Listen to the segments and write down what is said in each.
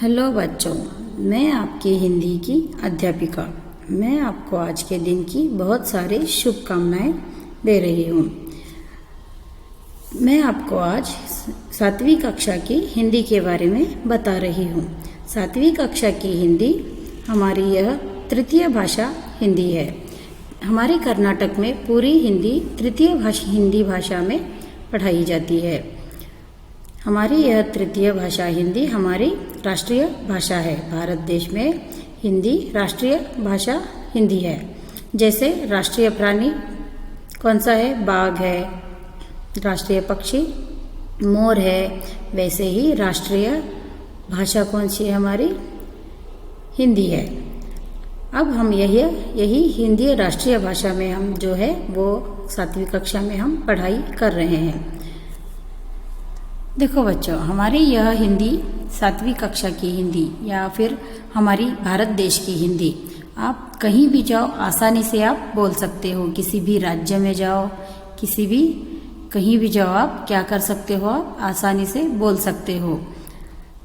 Hello बच्चों, मैं आपकी हिंदी की अध्यापिका। मैं आपको आज के दिन की बहुत सारी शुभकामनाएं दे रही हूँ। मैं आपको आज 7वीं कक्षा की हिंदी के बारे में बता रही हूँ। 7वीं कक्षा की हिंदी हमारी यह तृतीय भाषा हिंदी है। हमारे कर्नाटक में पूरी हिंदी तृतीय हिंदी भाषा में पढ़ाई जाती है। हमारी यह तृतीय भाषा हिंदी हमारी राष्ट्रीय भाषा है। भारत देश में हिंदी राष्ट्रीय भाषा हिंदी है। जैसे राष्ट्रीय प्राणी कौन सा है? बाघ है। राष्ट्रीय पक्षी मोर है। वैसे ही राष्ट्रीय भाषा कौन सी है? हमारी हिंदी है। अब हम यही हिंदी राष्ट्रीय भाषा में हम जो है वो 7वीं कक्षा में हम पढ़ाई कर रहे हैं। देखो बच्चों, हमारी यह हिंदी 7वीं कक्षा की हिंदी या फिर हमारी भारत देश की हिंदी आप कहीं भी जाओ आसानी से आप बोल सकते हो। किसी भी राज्य में जाओ, कहीं भी जाओ, आप क्या कर सकते हो? आप आसानी से बोल सकते हो।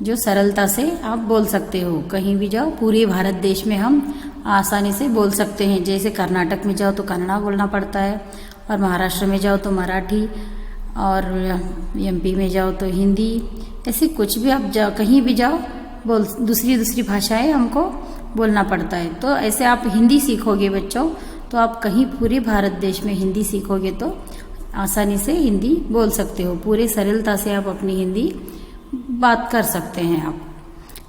जो सरलता से आप बोल सकते हो। कहीं भी जाओ, पूरे भारत देश में हम आसानी से बोल सकते हैं। जैसे कर्नाटक में जाओ तो कन्नड़ा बोलना पड़ता है, और महाराष्ट्र में जाओ तो मराठी, और एमपी में जाओ तो हिंदी। ऐसे कुछ भी आप जाओ, कहीं भी जाओ, दूसरी भाषाएं हमको बोलना पड़ता है। तो ऐसे आप हिंदी सीखोगे बच्चों, तो आप कहीं पूरे भारत देश में हिंदी सीखोगे तो आसानी से हिंदी बोल सकते हो। पूरे सरलता से आप अपनी हिंदी बात कर सकते हैं आप।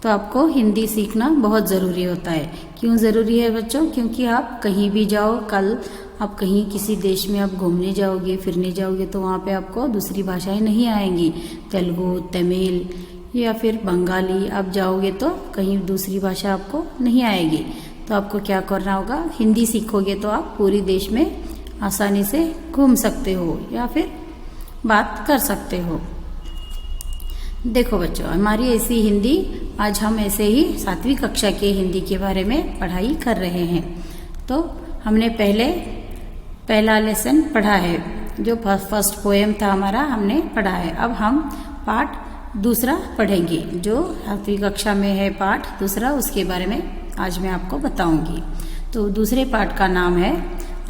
तो आपको हिंदी सीखना बहुत ज़रूरी होता है। क्यों ज़रूरी है बच्चों? क्योंकि आप कहीं भी जाओ, कल आप कहीं किसी देश में आप घूमने जाओगे, फिरने जाओगे, तो वहाँ पे आपको दूसरी भाषाएं नहीं आएंगी। तेलुगु, तमिल या फिर बंगाली आप जाओगे तो कहीं दूसरी भाषा आपको नहीं आएगी। तो आपको क्या करना होगा? हिंदी सीखोगे तो आप पूरे देश में आसानी से घूम सकते हो या फिर बात कर सकते हो। देखो बच्चों, हमारी ऐसी हिंदी आज हम ऐसे ही 7वीं कक्षा के हिंदी के बारे में पढ़ाई कर रहे हैं। तो हमने पहला लेसन पढ़ा है, जो फर्स्ट पोएम था हमारा, हमने पढ़ा है। अब हम पाठ दूसरा पढ़ेंगे, जो 7वीं कक्षा में है पाठ दूसरा, उसके बारे में आज मैं आपको बताऊंगी। तो दूसरे पाठ का नाम है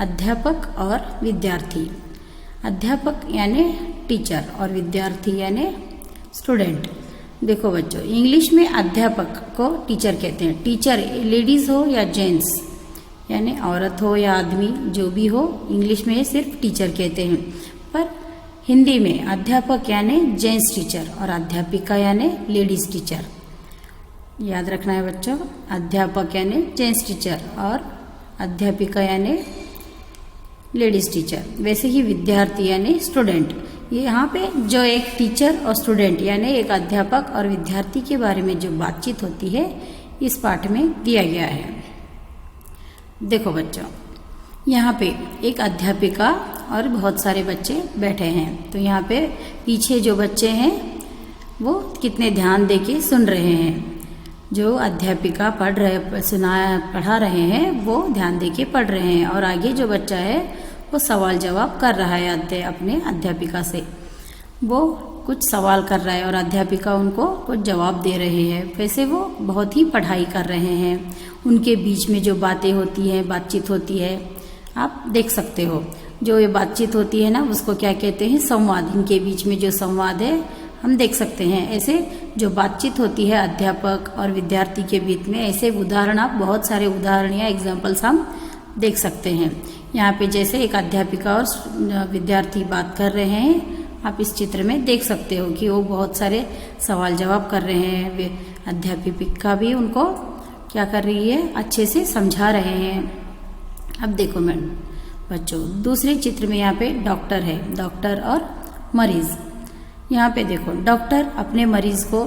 अध्यापक और विद्यार्थी। अध्यापक यानी टीचर और विद्यार्थी यानी स्टूडेंट। देखो बच्चों, इंग्लिश में अध्यापक को टीचर कहते हैं। टीचर लेडीज हो या जेंट्स, यानी औरत हो या आदमी, जो भी हो, इंग्लिश में सिर्फ टीचर कहते हैं। पर हिंदी में अध्यापक यानी जेंट्स टीचर और अध्यापिका यानी लेडीज टीचर। याद रखना है बच्चों, अध्यापक यानी जेंट्स टीचर और अध्यापिका यानी लेडीज टीचर। वैसे ही विद्यार्थी यानी स्टूडेंट। ये यहाँ पे जो एक टीचर और स्टूडेंट यानी एक अध्यापक और विद्यार्थी के बारे में जो बातचीत होती है, इस पाठ में दिया गया है। देखो बच्चों, यहाँ पे एक अध्यापिका और बहुत सारे बच्चे बैठे हैं। तो यहाँ पे पीछे जो बच्चे हैं वो कितने ध्यान देके सुन रहे हैं। जो अध्यापिका पढ़ा रहे हैं वो ध्यान देके पढ़ रहे हैं, और आगे जो बच्चा है वो सवाल जवाब कर रहा है अपने अध्यापिका से। वो कुछ सवाल कर रहा है और अध्यापिका उनको कुछ जवाब दे रहे हैं। वैसे वो बहुत ही पढ़ाई कर रहे हैं। उनके बीच में जो बातें होती हैं, बातचीत होती है, आप देख सकते हो। जो ये बातचीत होती है ना, उसको क्या कहते हैं? संवाद। इनके बीच में जो संवाद है हम देख सकते हैं। ऐसे जो बातचीत होती है अध्यापक और विद्यार्थी के बीच में, ऐसे उदाहरण आप बहुत सारे उदाहरण या एग्जाम्पल्स हम देख सकते हैं। यहाँ पे जैसे एक अध्यापिका और विद्यार्थी बात कर रहे हैं, आप इस चित्र में देख सकते हो कि वो बहुत सारे सवाल जवाब कर रहे हैं। वे अध्यापिका भी उनको क्या कर रही है? अच्छे से समझा रहे हैं। अब देखो बच्चों, दूसरे चित्र में यहाँ पे डॉक्टर है, डॉक्टर और मरीज। यहाँ पे देखो, डॉक्टर अपने मरीज को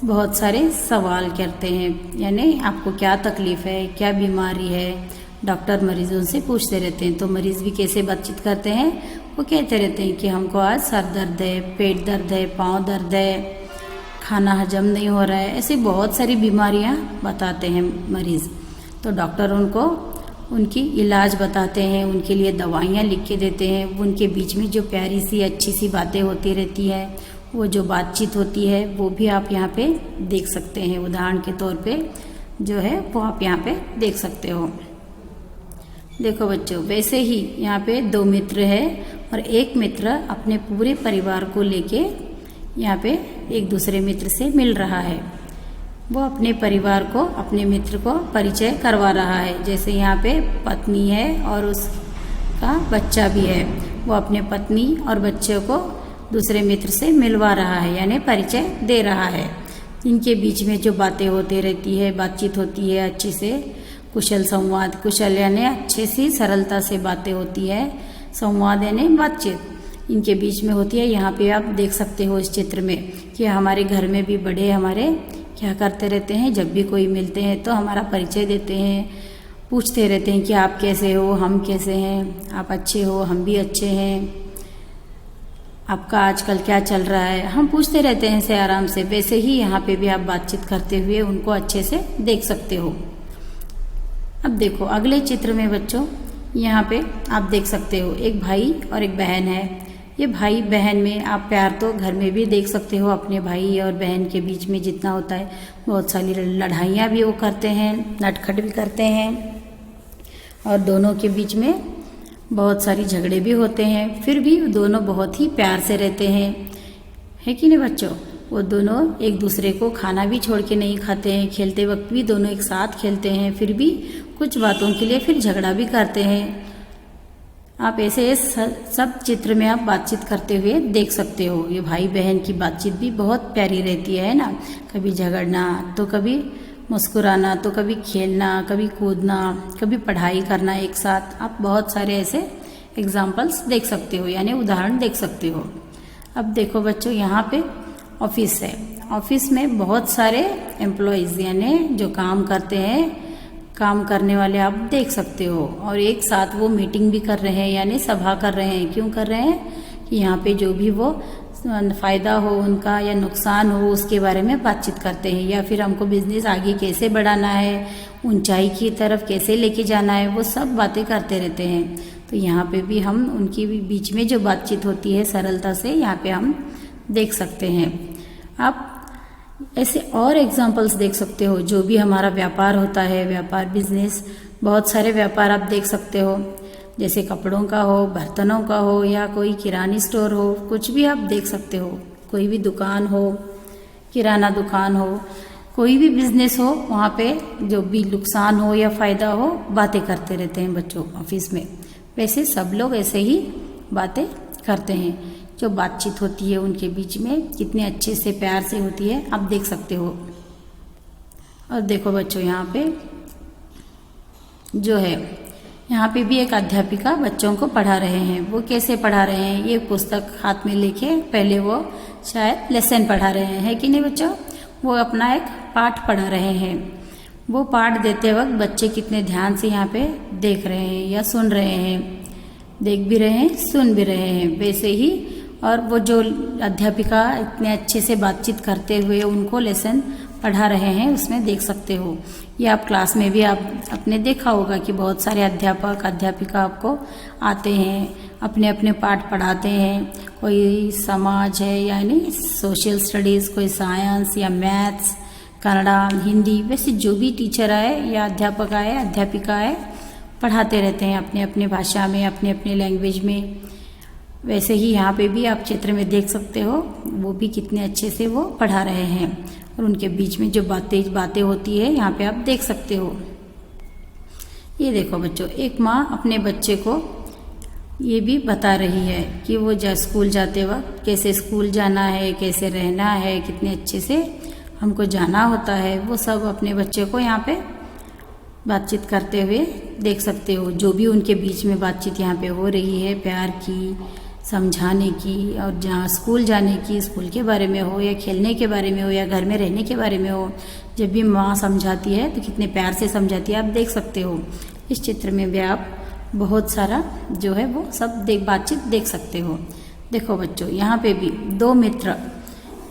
बहुत सारे सवाल करते हैं, यानी आपको क्या तकलीफ है, क्या बीमारी है, डॉक्टर मरीजों से पूछते रहते हैं। तो मरीज भी कैसे बातचीत करते हैं? वो कहते रहते हैं कि हमको आज सर दर्द है, पेट दर्द है, पाँव दर्द है, खाना हजम नहीं हो रहा है। ऐसी बहुत सारी बीमारियां बताते हैं मरीज। तो डॉक्टर उनको उनकी इलाज बताते हैं, उनके लिए दवाइयाँ लिख के देते हैं। उनके बीच में जो प्यारी सी अच्छी सी बातें होती रहती हैं, वो जो बातचीत होती है वो भी आप यहाँ पे देख सकते हैं। उदाहरण के तौर पे जो है वो आप यहाँ पे देख सकते हो। देखो बच्चों, वैसे ही यहाँ पे दो मित्र है और एक मित्र अपने पूरे परिवार को लेके यहाँ पे एक दूसरे मित्र से मिल रहा है। वो अपने परिवार को, अपने मित्र को परिचय करवा रहा है। जैसे यहाँ पे पत्नी है और उसका बच्चा भी है। वो अपने पत्नी और बच्चे को दूसरे मित्र से मिलवा रहा है, यानी परिचय दे रहा है। इनके बीच में जो बातें होती रहती है, बातचीत होती है अच्छे से, कुशल संवाद, कुशल यानी अच्छे से सरलता से बातें होती है, संवाद यानी बातचीत इनके बीच में होती है। यहाँ पे आप देख सकते हो इस चित्र में कि हमारे घर में भी बड़े हमारे क्या करते रहते हैं, जब भी कोई मिलते हैं तो हमारा परिचय देते हैं, पूछते रहते हैं कि आप कैसे हो, हम कैसे हैं, आप अच्छे हो, हम भी अच्छे हैं, आपका आजकल क्या चल रहा है, हम पूछते रहते हैं से आराम से। वैसे ही यहाँ पे भी आप बातचीत करते हुए उनको अच्छे से देख सकते हो। अब देखो अगले चित्र में बच्चों, यहाँ पे आप देख सकते हो एक भाई और एक बहन है। ये भाई बहन में आप प्यार तो घर में भी देख सकते हो, अपने भाई और बहन के बीच में जितना होता है, बहुत सारी लड़ाइयाँ भी वो करते हैं, नटखट भी करते हैं और दोनों के बीच में बहुत सारी झगड़े भी होते हैं। फिर भी दोनों बहुत ही प्यार से रहते हैं, है कि नहीं बच्चों। वो दोनों एक दूसरे को खाना भी छोड़ के नहीं खाते हैं, खेलते वक्त भी दोनों एक साथ खेलते हैं, फिर भी कुछ बातों के लिए फिर झगड़ा भी करते हैं। आप ऐसे सब चित्र में आप बातचीत करते हुए देख सकते हो। ये भाई बहन की बातचीत भी बहुत प्यारी रहती है ना, कभी झगड़ना तो कभी मुस्कुराना, तो कभी खेलना, कभी कूदना, कभी पढ़ाई करना एक साथ। आप बहुत सारे ऐसे एग्जाम्पल्स देख सकते हो, यानी उदाहरण देख सकते हो। अब देखो बच्चों, यहाँ पे ऑफिस है। ऑफिस में बहुत सारे एम्प्लॉयज़ यानी जो काम करते हैं, काम करने वाले आप देख सकते हो, और एक साथ वो मीटिंग भी कर रहे हैं, यानी सभा कर रहे हैं। क्यों कर रहे हैं कि यहाँ पे जो भी वो फ़ायदा हो उनका या नुकसान हो उसके बारे में बातचीत करते हैं, या फिर हमको बिजनेस आगे कैसे बढ़ाना है, ऊंचाई की तरफ कैसे लेके जाना है, वो सब बातें करते रहते हैं। तो यहाँ पे भी हम उनकी बीच में जो बातचीत होती है सरलता से यहाँ पे हम देख सकते हैं। आप ऐसे और एग्जाम्पल्स देख सकते हो। जो भी हमारा व्यापार होता है, व्यापार बिजनेस, बहुत सारे व्यापार आप देख सकते हो, जैसे कपड़ों का हो, बर्तनों का हो, या कोई किरानी स्टोर हो, कुछ भी आप देख सकते हो। कोई भी दुकान हो, किराना दुकान हो, कोई भी बिजनेस हो, वहाँ पे जो भी नुकसान हो या फ़ायदा हो बातें करते रहते हैं बच्चों ऑफिस में। वैसे सब लोग ऐसे ही बातें करते हैं। जो बातचीत होती है उनके बीच में कितने अच्छे से प्यार से होती है, आप देख सकते हो। और देखो बच्चों, यहाँ पे जो है, यहाँ पे भी एक अध्यापिका बच्चों को पढ़ा रहे हैं। वो कैसे पढ़ा रहे हैं, ये पुस्तक हाथ में लेके पहले वो शायद लेसन पढ़ा रहे हैं, है कि नहीं बच्चों। वो अपना एक पाठ पढ़ा रहे हैं। वो पाठ देते वक्त बच्चे कितने ध्यान से यहाँ पे देख रहे हैं या सुन रहे हैं, देख भी रहे हैं, सुन भी रहे हैं। वैसे ही और वो जो अध्यापिका इतने अच्छे से बातचीत करते हुए उनको लेसन पढ़ा रहे हैं, उसमें देख सकते हो। ये आप क्लास में भी आप अपने देखा होगा कि बहुत सारे अध्यापक अध्यापिका आपको आते हैं, अपने अपने पाठ पढ़ाते हैं। कोई समाज है यानी सोशल स्टडीज़, कोई साइंस या मैथ्स, कन्नड़ा, हिंदी, वैसे जो भी टीचर आए या अध्यापक आए, अध्यापिका आए, पढ़ाते रहते हैं अपने अपने भाषा में, अपने अपने लैंग्वेज में। वैसे ही यहाँ पे भी आप चित्र में देख सकते हो, वो भी कितने अच्छे से वो पढ़ा रहे हैं, और उनके बीच में जो बातें होती है यहाँ पे आप देख सकते हो। ये देखो बच्चों, एक माँ अपने बच्चे को ये भी बता रही है कि वो स्कूल जाते वक्त कैसे स्कूल जाना है, कैसे रहना है, कितने अच्छे से हमको जाना होता है। वो सब अपने बच्चे को यहाँ पे बातचीत करते हुए देख सकते हो। जो भी उनके बीच में बातचीत यहाँ पे हो रही है, प्यार की, समझाने की, और जहाँ स्कूल जाने की, स्कूल के बारे में हो या खेलने के बारे में हो या घर में रहने के बारे में हो, जब भी माँ समझाती है तो कितने प्यार से समझाती है, आप देख सकते हो। इस चित्र में भी आप बहुत सारा जो है वो सब बातचीत देख सकते हो। देखो बच्चों, यहाँ पे भी दो मित्र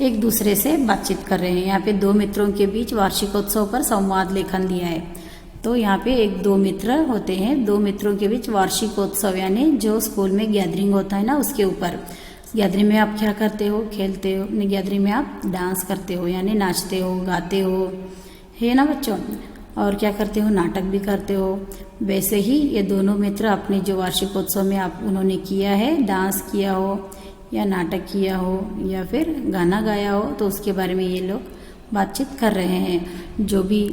एक दूसरे से बातचीत कर रहे हैं। यहाँ पे दो मित्रों के बीच वार्षिकोत्सव पर संवाद लेखन दिया है। तो यहाँ पे एक दो मित्र होते हैं, दो मित्रों के बीच वार्षिकोत्सव यानी जो स्कूल में गैदरिंग होता है ना, उसके ऊपर गैदरिंग में आप क्या करते हो, खेलते हो, गैदरिंग में आप डांस करते हो यानी नाचते हो, गाते हो, है ना बच्चों, और क्या करते हो, नाटक भी करते हो। वैसे ही ये दोनों मित्र अपने जो वार्षिकोत्सव में आप उन्होंने किया है, डांस किया हो या नाटक किया हो या फिर गाना गाया हो, तो उसके बारे में ये लोग बातचीत कर रहे हैं। जो भी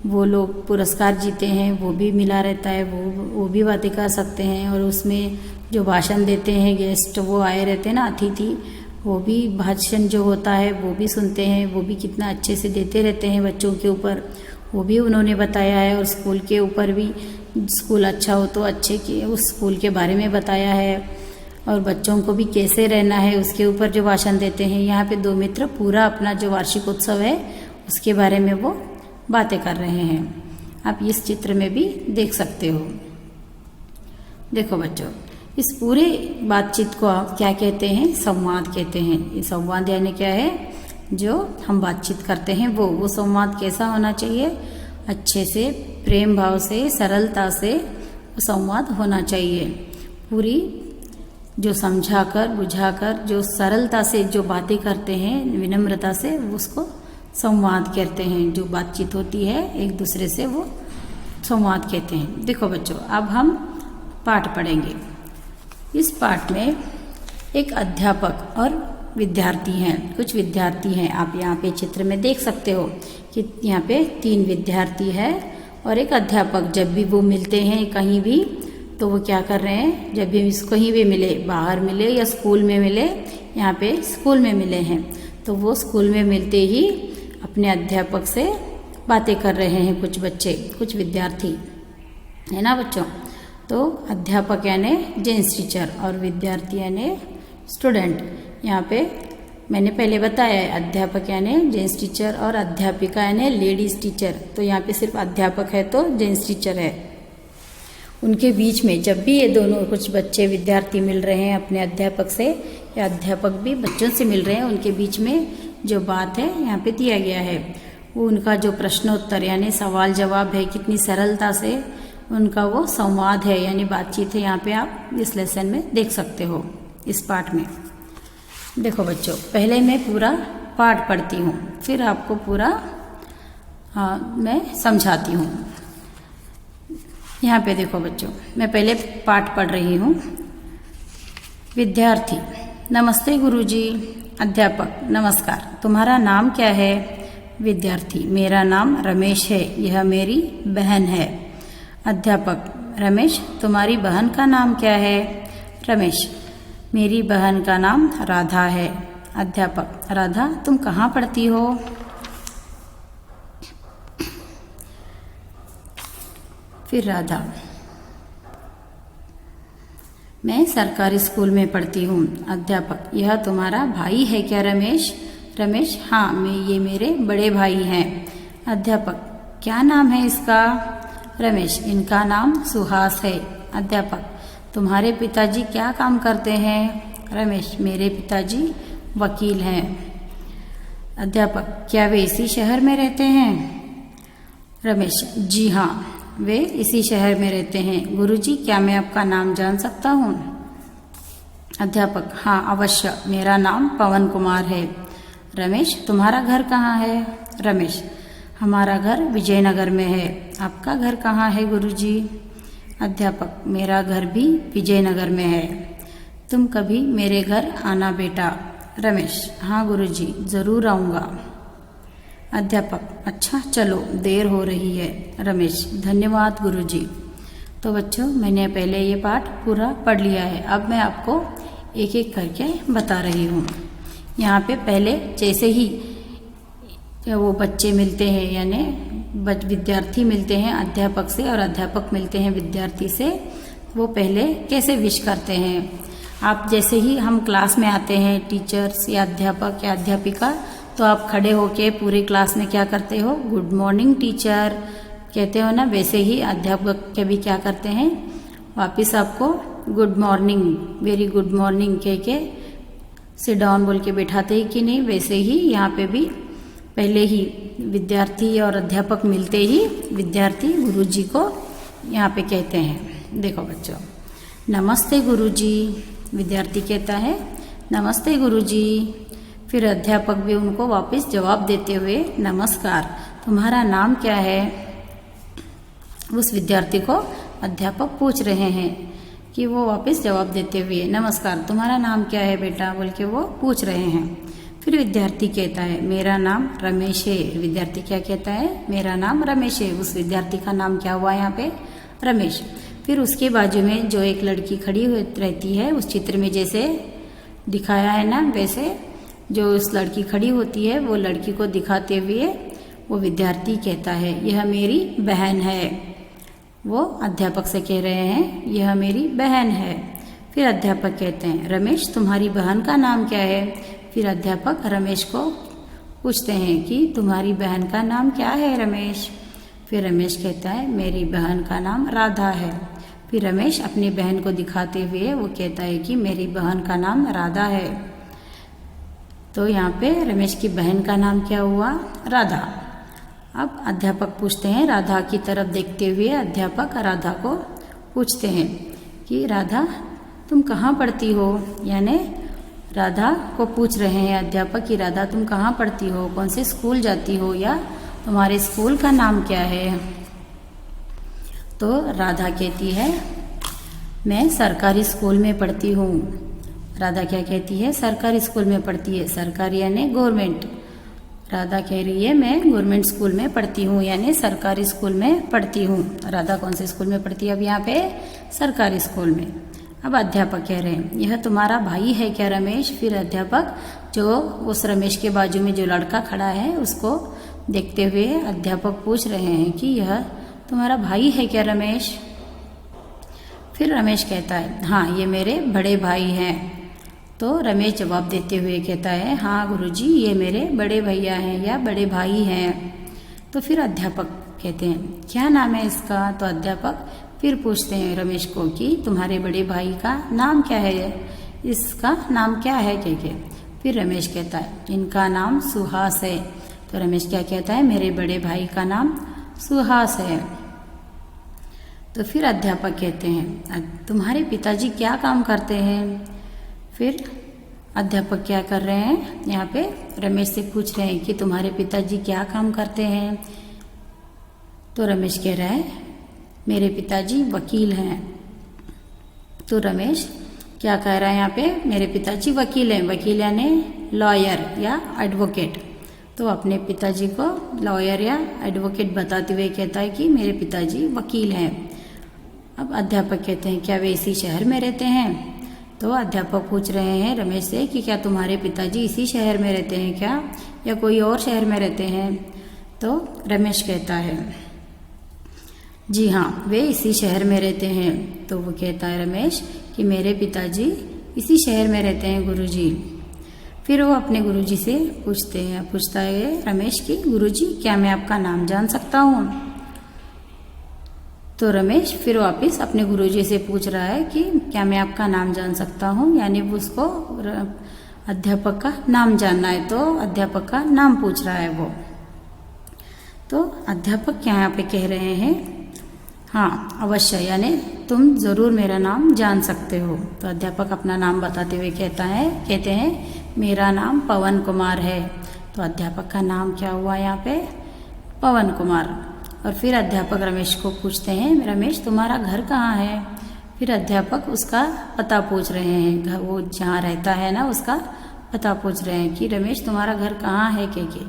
वो लोग पुरस्कार जीते हैं वो भी मिला रहता है, वो भी बातें कर सकते हैं। और उसमें जो भाषण देते हैं गेस्ट, वो आए रहते हैं ना, अतिथि, वो भी भाषण जो होता है वो भी सुनते हैं, वो भी कितना अच्छे से देते रहते हैं बच्चों के ऊपर, वो भी उन्होंने बताया है। और स्कूल के ऊपर भी, स्कूल अच्छा हो तो अच्छे के उस स्कूल के बारे में बताया है, और बच्चों को भी कैसे रहना है उसके ऊपर जो भाषण देते हैं। यहाँ पे दो मित्र पूरा अपना जो वार्षिकोत्सव है उसके बारे में वो बातें कर रहे हैं। आप इस चित्र में भी देख सकते हो। देखो बच्चों, इस पूरे बातचीत को आप क्या कहते हैं, संवाद कहते हैं। ये संवाद यानी क्या है, जो हम बातचीत करते हैं वो संवाद कैसा होना चाहिए, अच्छे से, प्रेम भाव से, सरलता से संवाद होना चाहिए। पूरी जो समझाकर बुझाकर जो सरलता से जो बातें करते हैं, विनम्रता से, उसको संवाद कहते हैं। जो बातचीत होती है एक दूसरे से वो संवाद कहते हैं। देखो बच्चों, अब हम पाठ पढ़ेंगे। इस पाठ में एक अध्यापक और विद्यार्थी हैं, कुछ विद्यार्थी हैं। आप यहाँ पे चित्र में देख सकते हो कि यहाँ पे 3 विद्यार्थी है और एक अध्यापक। जब भी वो मिलते हैं कहीं भी, तो वो क्या कर रहे हैं, जब भी कहीं भी मिले, बाहर मिले या स्कूल में मिले, यहाँ पे स्कूल में मिले हैं, तो वो स्कूल में मिलते ही अपने अध्यापक से बातें कर रहे हैं। कुछ बच्चे, कुछ विद्यार्थी, है ना बच्चों। तो अध्यापक यानी जेंट्स टीचर और विद्यार्थी यानी स्टूडेंट। यहाँ पे मैंने पहले बताया है, अध्यापक यानी जेंट्स टीचर और अध्यापिका यानी लेडीज टीचर। तो यहाँ पे सिर्फ अध्यापक है तो जेंट्स टीचर है। उनके बीच में जब भी ये दोनों कुछ बच्चे विद्यार्थी मिल रहे हैं अपने अध्यापक से, या अध्यापक भी बच्चों से मिल रहे हैं, उनके बीच में जो बात है यहाँ पे दिया गया है, वो उनका जो प्रश्नोत्तर यानी सवाल जवाब है, कितनी सरलता से उनका वो संवाद है यानी बातचीत है। यहाँ पे आप इस लेसन में देख सकते हो, इस पाठ में। देखो बच्चों, पहले मैं पूरा पाठ पढ़ती हूँ, फिर आपको पूरा मैं समझाती हूँ। यहाँ पे देखो बच्चों, मैं पहले पाठ पढ़ रही हूँ। विद्यार्थी: नमस्ते गुरुजी। अध्यापक: नमस्कार, तुम्हारा नाम क्या है? विद्यार्थी: मेरा नाम रमेश है, यह मेरी बहन है। अध्यापक: रमेश, तुम्हारी बहन का नाम क्या है? रमेश: मेरी बहन का नाम राधा है। अध्यापक: राधा, तुम कहाँ पढ़ती हो? फिर राधा: मैं सरकारी स्कूल में पढ़ती हूँ। अध्यापक: यह तुम्हारा भाई है क्या रमेश? रमेश: हाँ, ये मेरे बड़े भाई हैं। अध्यापक: क्या नाम है इसका? रमेश: इनका नाम सुहास है। अध्यापक: तुम्हारे पिताजी क्या काम करते हैं? रमेश: मेरे पिताजी वकील हैं। अध्यापक: क्या वे इसी शहर में रहते हैं? रमेश: जी हाँ, वे इसी शहर में रहते हैं। गुरुजी, क्या मैं आपका नाम जान सकता हूँ? अध्यापक: हाँ अवश्य, मेरा नाम पवन कुमार है। रमेश: तुम्हारा घर कहाँ है? रमेश: हमारा घर विजयनगर में है। आपका घर कहाँ है गुरुजी? अध्यापक: मेरा घर भी विजयनगर में है। तुम कभी मेरे घर आना बेटा। रमेश: हाँ गुरुजी, जरूर आऊँगा। अध्यापक: अच्छा चलो, देर हो रही है। रमेश: धन्यवाद गुरुजी। तो बच्चों, मैंने पहले ये पाठ पूरा पढ़ लिया है। अब मैं आपको एक एक करके बता रही हूँ। यहाँ पे पहले जैसे ही वो बच्चे मिलते हैं यानी विद्यार्थी मिलते हैं अध्यापक से और अध्यापक मिलते हैं विद्यार्थी से, वो पहले कैसे विश करते हैं। आप जैसे ही हम क्लास में आते हैं, टीचर्स या अध्यापक या अध्यापिका, तो आप खड़े होके पूरे क्लास में क्या करते हो? गुड मॉर्निंग टीचर कहते हो ना। वैसे ही अध्यापक के भी क्या करते हैं, वापस आपको good morning, very good morning कह के सिट डाउन बोल के बैठाते ही कि नहीं, वैसे ही यहाँ पे भी पहले ही विद्यार्थी और अध्यापक मिलते ही विद्यार्थी गुरुजी को यहाँ पे कहते हैं। देखो बच्चों, नमस्ते गुरुजी। विद्यार्थी कहता है नमस्ते गुरुजी। फिर अध्यापक भी उनको वापस जवाब देते हुए नमस्कार, तुम्हारा नाम क्या है? उस विद्यार्थी को अध्यापक पूछ रहे हैं कि वो वापस जवाब देते हुए नमस्कार, तुम्हारा नाम क्या है बेटा, बोल के वो पूछ रहे हैं। फिर विद्यार्थी कहता है मेरा नाम रमेश है। विद्यार्थी क्या कहता है? मेरा नाम रमेश है। उस विद्यार्थी का नाम क्या हुआ यहाँ पे? रमेश। फिर उसके बाजू में जो एक लड़की खड़ी हुई रहती है, उस चित्र में जैसे दिखाया है ना, वैसे जो उस लड़की खड़ी होती है वो लड़की को दिखाते हुए वो विद्यार्थी कहता है यह मेरी बहन है। वो अध्यापक से कह रहे हैं यह मेरी बहन है। फिर अध्यापक कहते हैं रमेश तुम्हारी बहन का नाम क्या है? फिर अध्यापक रमेश को पूछते हैं कि तुम्हारी बहन का नाम क्या है रमेश? फिर रमेश कहता है मेरी बहन का नाम राधा है। फिर रमेश अपनी बहन को दिखाते हुए वो कहता है कि मेरी बहन का नाम राधा है। तो यहाँ पे रमेश की बहन का नाम क्या हुआ? राधा। अब अध्यापक पूछते हैं, राधा की तरफ देखते हुए अध्यापक राधा को पूछते हैं कि राधा तुम कहाँ पढ़ती हो? यानी राधा को पूछ रहे हैं अध्यापक कि राधा तुम कहाँ पढ़ती हो, कौन से स्कूल जाती हो, या तुम्हारे स्कूल का नाम क्या है? तो राधा कहती है मैं सरकारी स्कूल में पढ़ती हूँ। राधा क्या कहती है? सरकारी स्कूल में पढ़ती है। सरकारी यानी गवर्नमेंट। राधा कह रही है मैं गवर्नमेंट स्कूल में पढ़ती हूँ, यानी सरकारी स्कूल में पढ़ती हूँ। राधा कौन से स्कूल में पढ़ती है? अब यहाँ पे सरकारी स्कूल में। अब अध्यापक कह रहे हैं यह तुम्हारा भाई है क्या रमेश? फिर अध्यापक जो उस रमेश के बाजू में जो लड़का खड़ा है उसको देखते हुए अध्यापक पूछ रहे हैं कि यह तुम्हारा भाई है क्या रमेश? फिर रमेश कहता है हाँ ये मेरे बड़े भाई हैं। तो रमेश जवाब देते हुए कहता है हाँ गुरुजी ये मेरे बड़े भैया हैं या बड़े भाई हैं। तो फिर अध्यापक कहते हैं क्या नाम है इसका? तो अध्यापक फिर पूछते हैं रमेश को कि तुम्हारे बड़े भाई का नाम क्या है, इसका नाम क्या है कह। फिर रमेश कहता है इनका नाम सुहास है। तो रमेश क्या कहता है? मेरे बड़े भाई का नाम सुहास है। तो फिर अध्यापक कहते हैं तुम्हारे पिताजी क्या काम करते हैं? फिर अध्यापक क्या कर रहे हैं? यहाँ पे रमेश से पूछ रहे हैं कि तुम्हारे पिताजी क्या काम करते हैं? तो रमेश कह रहा है मेरे पिताजी वकील हैं। तो रमेश क्या कह रहा है यहाँ पे? मेरे पिताजी वकील हैं। वकील यानी लॉयर या एडवोकेट। तो अपने पिताजी को लॉयर या एडवोकेट बताते हुए कहता है कि मेरे पिताजी वकील हैं। अब अध्यापक कहते हैं क्या वे इसी शहर में रहते हैं? तो अध्यापक पूछ रहे हैं रमेश से कि क्या तुम्हारे पिताजी इसी शहर में रहते हैं क्या, या कोई और शहर में रहते हैं? तो रमेश कहता है जी हाँ वे इसी शहर में रहते हैं। तो वो कहता है रमेश कि मेरे पिताजी इसी शहर में रहते हैं गुरुजी। फिर वो अपने गुरुजी से पूछता है रमेश कि गुरुजी क्या मैं आपका नाम जान सकता हूँ? तो रमेश फिर वापस अपने गुरुजी से पूछ रहा है कि क्या मैं आपका नाम जान सकता हूँ, यानी उसको अध्यापक का नाम जानना है। तो अध्यापक का नाम पूछ रहा है वो। तो अध्यापक क्या यहाँ पे कह रहे हैं हाँ अवश्य, यानी तुम जरूर मेरा नाम जान सकते हो। तो अध्यापक अपना नाम बताते हुए कहते हैं मेरा नाम पवन कुमार है। तो अध्यापक का नाम क्या हुआ यहाँ पे? पवन कुमार। और फिर अध्यापक रमेश को पूछते हैं रमेश तुम्हारा घर कहाँ है? फिर अध्यापक उसका पता पूछ रहे हैं, घर वो जहाँ रहता है ना उसका पता पूछ रहे हैं कि रमेश तुम्हारा घर कहाँ है के।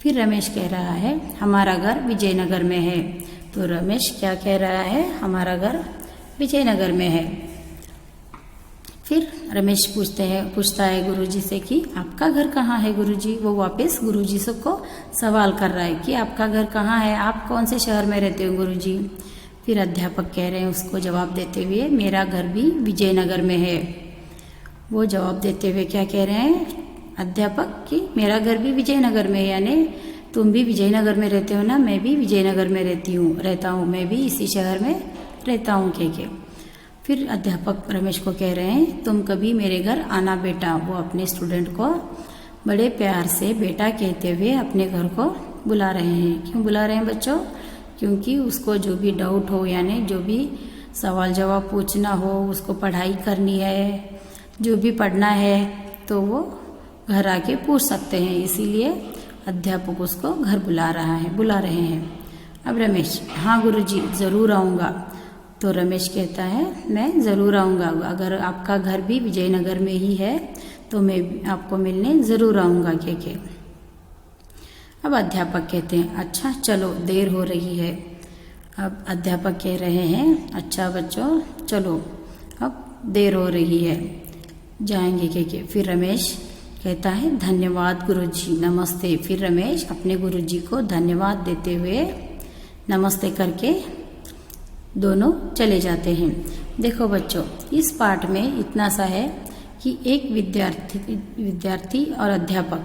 फिर रमेश कह रहा है हमारा घर विजयनगर में है। तो रमेश क्या कह रहा है? हमारा घर विजयनगर में है। फिर रमेश पूछता है गुरुजी से कि आपका घर कहाँ है गुरुजी? वो वापस गुरुजी से को सवाल कर रहा है कि आपका घर कहाँ है, आप कौन से शहर में रहते हो गुरुजी? फिर अध्यापक कह रहे हैं उसको जवाब देते हुए मेरा घर भी विजयनगर में है। वो जवाब देते हुए क्या कह रहे हैं अध्यापक कि मेरा घर भी विजयनगर में है, यानी तुम भी विजयनगर में रहते हो ना, मैं भी विजयनगर में रहता हूँ, मैं भी इसी शहर में रहता हूँ के। फिर अध्यापक रमेश को कह रहे हैं तुम कभी मेरे घर आना बेटा। वो अपने स्टूडेंट को बड़े प्यार से बेटा कहते हुए अपने घर को बुला रहे हैं। क्यों बुला रहे हैं बच्चों? क्योंकि उसको जो भी डाउट हो, यानी जो भी सवाल जवाब पूछना हो, उसको पढ़ाई करनी है, जो भी पढ़ना है तो वो घर आके पूछ सकते हैं, इसीलिए अध्यापक उसको घर बुला रहे हैं। अब रमेश, हाँ गुरुजी ज़रूर आऊँगा। तो रमेश कहता है मैं ज़रूर आऊँगा, अगर आपका घर भी विजयनगर में ही है तो मैं आपको मिलने ज़रूर आऊँगा के। अब अध्यापक कहते हैं अच्छा चलो देर हो रही है। अब अध्यापक कह रहे हैं अच्छा बच्चों चलो अब देर हो रही है, जाएंगे के। फिर रमेश कहता है धन्यवाद गुरुजी, नमस्ते। फिर रमेश अपने गुरुजी को धन्यवाद देते हुए नमस्ते करके दोनों चले जाते हैं। देखो बच्चों, इस पाठ में इतना सा है कि एक विद्यार्थी और अध्यापक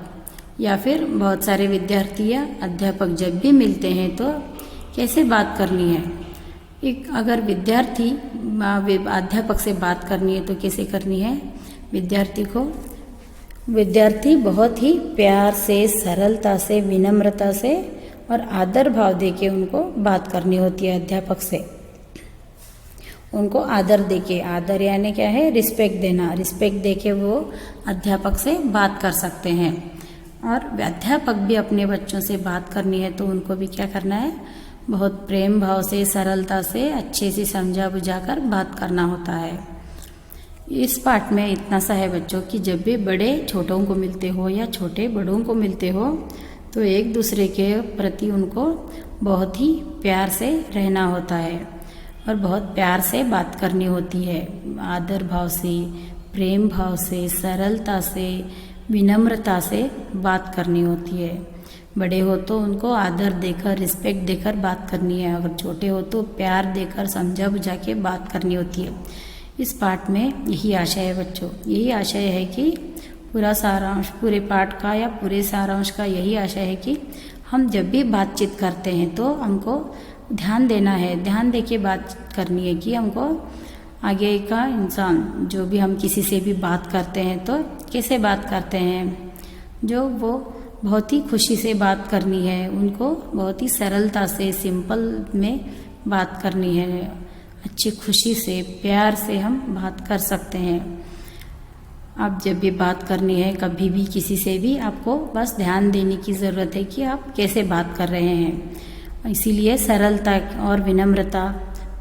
या फिर बहुत सारे विद्यार्थी या अध्यापक जब भी मिलते हैं तो कैसे बात करनी है। एक अगर विद्यार्थी अध्यापक से बात करनी है तो कैसे करनी है। विद्यार्थी बहुत ही प्यार से, सरलता से, विनम्रता से और आदर भाव देके उनको बात करनी होती है अध्यापक से। उनको आदर देके, आदर यानी क्या है, रिस्पेक्ट देना, रिस्पेक्ट देके वो अध्यापक से बात कर सकते हैं। और अध्यापक भी अपने बच्चों से बात करनी है तो उनको भी क्या करना है, बहुत प्रेम भाव से, सरलता से, अच्छे से समझा बुझाकर बात करना होता है। इस पाठ में इतना सा है बच्चों कि जब भी बड़े छोटों को मिलते हो या छोटे बड़ों को मिलते हो तो एक दूसरे के प्रति उनको बहुत ही प्यार से रहना होता है और बहुत प्यार से बात करनी होती है, आदर भाव से, प्रेम भाव से, सरलता से, विनम्रता से बात करनी होती है। बड़े हो तो उनको आदर देकर, रिस्पेक्ट देकर बात करनी है, अगर छोटे हो तो प्यार देकर, समझा बुझा के बात करनी होती है। इस पाठ में यही आशय है बच्चों, यही आशय है कि पूरे पाठ का या पूरे सारांश का यही आशय है कि हम जब भी बातचीत करते हैं तो हमको ध्यान देना है, ध्यान देके बात करनी है कि हमको आगे का इंसान, जो भी हम किसी से भी बात करते हैं तो कैसे बात करते हैं, जो वो बहुत ही खुशी से बात करनी है, उनको बहुत ही सरलता से, सिंपल में बात करनी है, अच्छी खुशी से, प्यार से हम बात कर सकते हैं। आप जब भी बात करनी है कभी भी किसी से भी, आपको बस ध्यान देने की ज़रूरत है कि आप कैसे बात कर रहे हैं। इसीलिए सरलता और विनम्रता,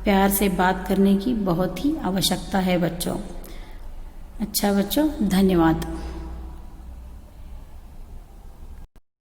प्यार से बात करने की बहुत ही आवश्यकता है बच्चों। अच्छा बच्चों, धन्यवाद।